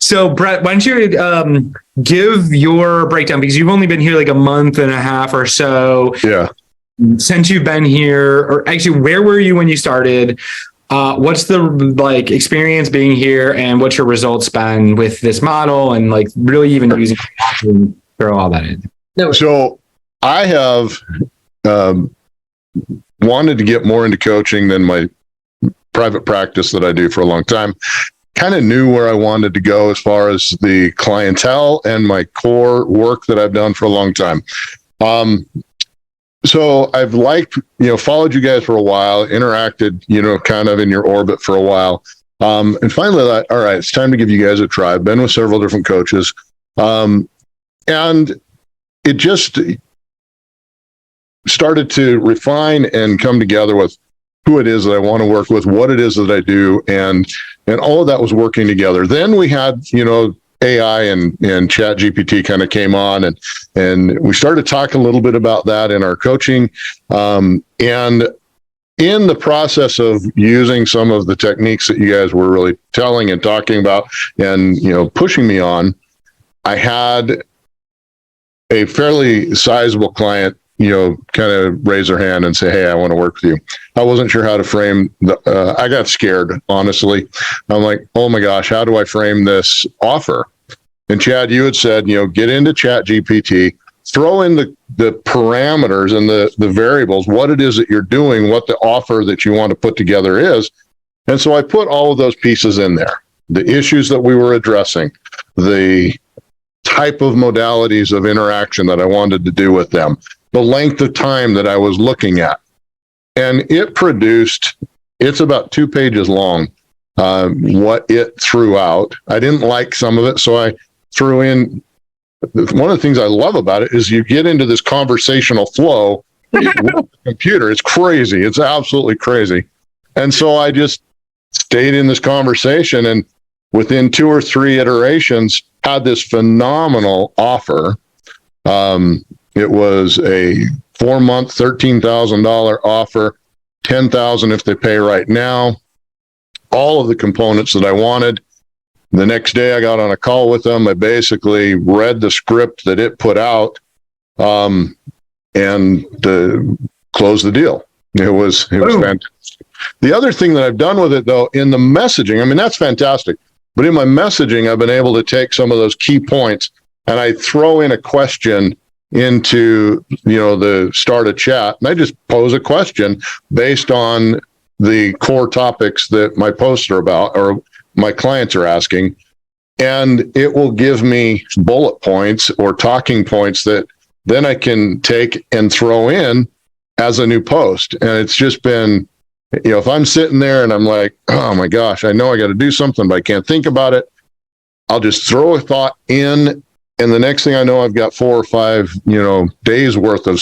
So Brett, why don't you give your breakdown, because you've only been here like a month and a half or so. Yeah. Since you've been here, or actually, where were you when you started? What's the experience being here, and what's your results been with this model, and really even using it to throw all that in? So I have wanted to get more into coaching than my private practice that I do for a long time. Kind of knew where I wanted to go as far as the clientele and my core work that I've done for a long time. So I've followed you guys for a while, interacted, kind of in your orbit for a while. And finally I thought, all right, it's time to give you guys a try. I've been with several different coaches. And it just started to refine and come together with who it is that I want to work with, what it is that I do, and all of that was working together. Then we had, AI and Chat GPT kind of came on, and we started talking a little bit about that in our coaching. And in the process of using some of the techniques that you guys were really telling and talking about and, pushing me on, I had a fairly sizable client, kind of raise their hand and say, hey, I want to work with you. I wasn't sure how to frame I got scared, honestly. I'm like, oh my gosh, how do I frame this offer? And Chad, you had said, get into Chat GPT, throw in the parameters and the variables, what it is that you're doing, what the offer that you want to put together is. And so I put all of those pieces in there, the issues that we were addressing, the type of modalities of interaction that I wanted to do with them, the length of time that I was looking at. And it's about 2 pages long, what it threw out. I didn't like some of it, so I threw in, one of the things I love about it is you get into this conversational flow with the computer. It's crazy. It's absolutely crazy. And so I just stayed in this conversation, and within 2 or 3 iterations, had this phenomenal offer. It was a 4-month, $13,000 offer, $10,000 if they pay right now. All of the components that I wanted. The next day, I got on a call with them. I basically read the script that it put out, and closed the deal. It was fantastic. The other thing that I've done with it, though, in the messaging, that's fantastic. But in my messaging, I've been able to take some of those key points, and I throw in a question into, the start of chat, and I just pose a question based on the core topics that my posts are about or my clients are asking. And it will give me bullet points or talking points that then I can take and throw in as a new post. And it's just been, if I'm sitting there and I'm like, oh my gosh, I know I got to do something, but I can't think about it, I'll just throw a thought in. And the next thing I know, I've got 4 or 5, days worth of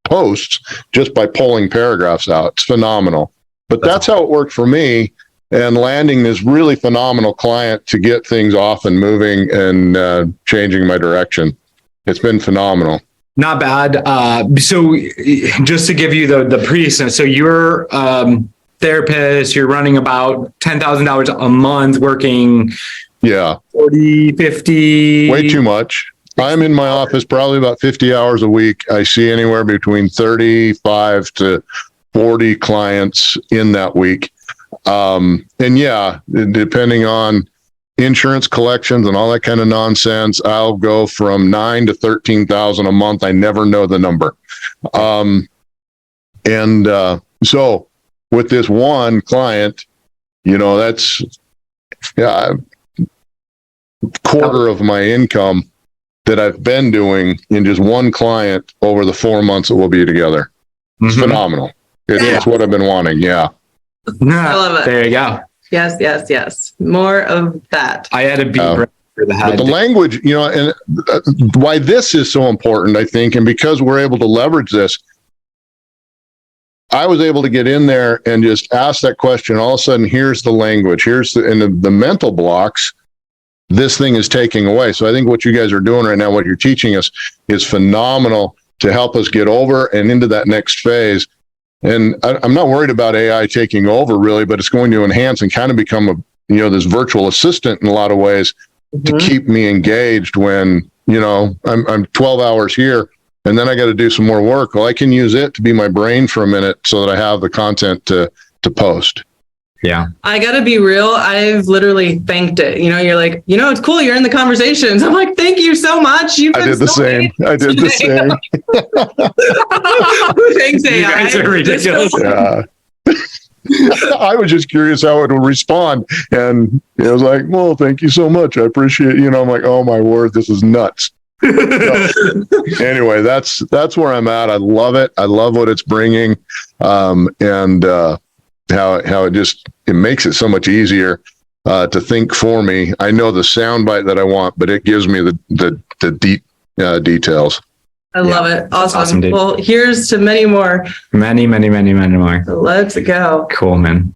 posts just by pulling paragraphs out. It's phenomenal. But that's how it worked for me, and landing this really phenomenal client to get things off and moving and changing my direction. It's been phenomenal. Not bad. So just to give you the pre-sense, so you're therapist, you're running about $10,000 a month working. Yeah. 40, 50. Way too much. I'm in my office probably about 50 hours a week. I see anywhere between 35 to 40 clients in that week. And yeah, depending on insurance collections and all that kind of nonsense, I'll go from 9 to 13,000 a month. I never know the number. So with this one client, that's quarter of my income that I've been doing in just one client over the 4 months that we'll be together. It's phenomenal. It's what I've been wanting. Yeah. I love it. There you go. Yes. More of that. I had a beat for the head. But the language, and why this is so important, I think, and because we're able to leverage this, I was able to get in there and just ask that question. All of a sudden, here's the language. Here's the mental blocks this thing is taking away. So I think what you guys are doing right now, what you're teaching us, is phenomenal to help us get over and into that next phase. And I'm not worried about AI taking over really, but it's going to enhance and kind of become this virtual assistant in a lot of ways to keep me engaged when, I'm 12 hours here and then I got to do some more work. Well, I can use it to be my brain for a minute so that I have the content to post. Yeah. I gotta be real. I've literally thanked it. You're like, it's cool. You're in the conversations. I'm like, thank you so much. I did the same. Thanks, AI. You guys are ridiculous. Yeah. I was just curious how it would respond. And it was like, well, thank you so much. I appreciate it. I'm like, oh my word, this is nuts. So, anyway, that's where I'm at. I love it. I love what it's bringing. And how it makes it so much easier to think for me. I know the soundbite that I want, but it gives me the deep details. I love it. Awesome. Dude. Well, here's to many more. Many more. Let's go. Cool, man.